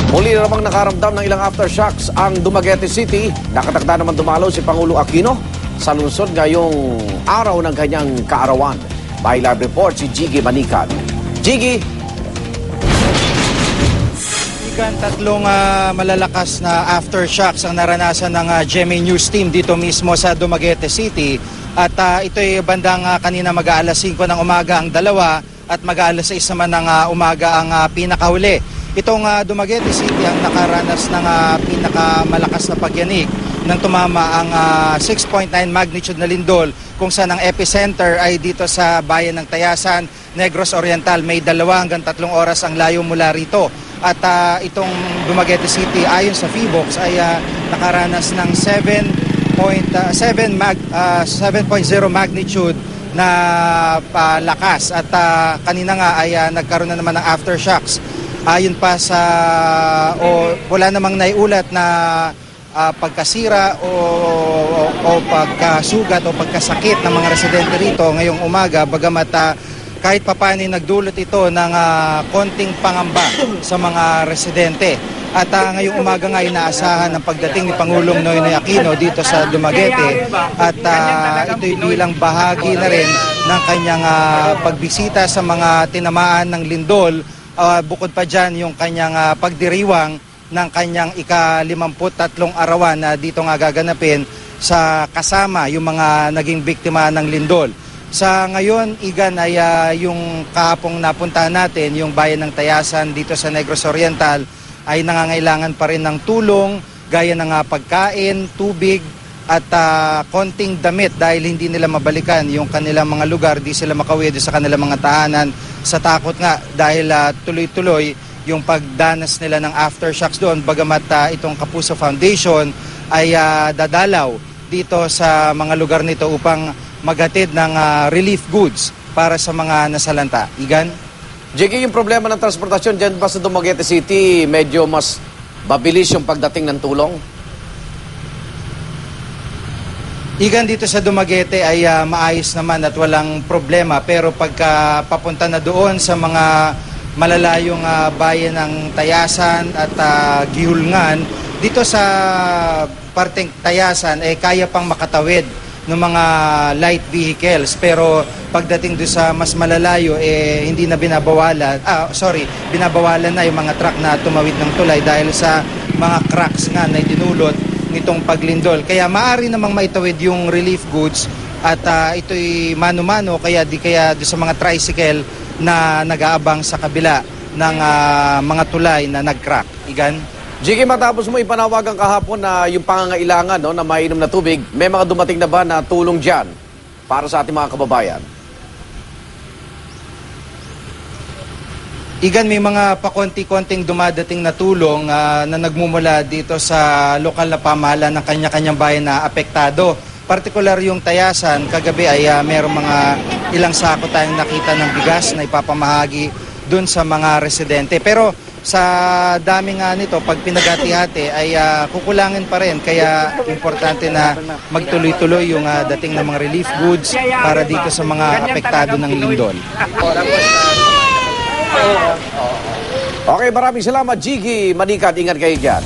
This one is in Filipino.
Muli na namang nakaramdam ng ilang aftershocks ang Dumaguete City. Nakatakda naman dumalo si Pangulo Aquino sa lungsod ngayong araw ng kanyang kaarawan. May live report si Jiggy Manicad. Jiggy! Tatlong malalakas na aftershocks ang naranasan ng GMA News Team dito mismo sa Dumaguete City. At ito'y bandang kanina mag-aalas 5 ng umaga ang dalawa at mag-aalas 6 naman ng umaga ang pinakahuli. Itong Dumaguete City ang nakaranas ng pinakamalakas na pagyanig nang tumama ang 6.9 magnitude na lindol kung saan ang epicenter ay dito sa bayan ng Tayasan, Negros Oriental. May 2 hanggang 3 oras ang layo mula rito. At itong Dumaguete City ayon sa PHIVOLCS ay nakaranas ng 7.0 magnitude na palakas. At kanina nga ay nagkaroon na naman ng aftershocks. Ayon pa sa wala namang naiulat na pagkasira o pagkasugat o pagkasakit ng mga residente rito ngayong umaga, bagamat kahit papaano nagdulot ito ng konting pangamba sa mga residente. At ngayong umaga nga inaasahan ang pagdating ni Pangulong Noynoy Aquino dito sa Dumaguete at ito'y bilang bahagi na rin ng kanyang pagbisita sa mga tinamaan ng lindol. Bukod pa dyan yung kanyang pagdiriwang ng kanyang ika-53 arawan na dito nga gaganapin sa kasama yung mga naging biktima ng lindol. Sa ngayon, Igan, ay yung kahapong napuntahan natin, yung bayan ng Tayasan dito sa Negros Oriental, ay nangangailangan pa rin ng tulong, gaya ng pagkain, tubig, at konting damit dahil hindi nila mabalikan yung kanilang mga lugar, di sila makauwi sa kanilang mga tahanan sa takot nga dahil tuloy-tuloy yung pagdanas nila ng aftershocks doon, bagamat itong Kapuso Foundation ay dadalaw dito sa mga lugar nito upang maghatid ng relief goods para sa mga nasalanta. Igan? Jiggy, yung problema ng transportasyon dyan ba sa Dumaguete City, medyo mas mabilis yung pagdating ng tulong? Igan, dito sa Dumaguete ay maayos naman at walang problema, pero pagka papunta na doon sa mga malalayong bayan ng Tayasan at Gihulngan, dito sa parteng Tayasan kaya pang makatawid ng mga light vehicles, pero pagdating doon sa mas malalayo hindi na binabawalan na yung mga truck na tumawid ng tulay dahil sa mga cracks nga na dinulot nitong paglindol. Kaya maaari namang maitawid yung relief goods at ito'y mano-mano kaya doon sa mga tricycle na nag-aabang sa kabila ng mga tulay na nag-crack. Igan? Jiggy, matapos mo ipanawagan kahapon na yung pangangailangan na mainom na tubig, may mga dumating na ba na tulong dyan para sa ating mga kababayan? Igan, may mga pakonti-konting dumadating na tulong na nagmumula dito sa lokal na pamahalaan ng kanya-kanyang bayan na apektado. Partikular yung Tayasan, kagabi ay mayroong mga ilang sako tayong nakita ng bigas na ipapamahagi dun sa mga residente. Pero sa dami nga nito, pag pinagati-hati ay kukulangin pa rin. Kaya importante na magtuloy-tuloy yung dating ng mga relief goods para dito sa mga apektado ng lindol. Okay, maraming salamat, Jiggy Manicad. Ingat kayo dyan.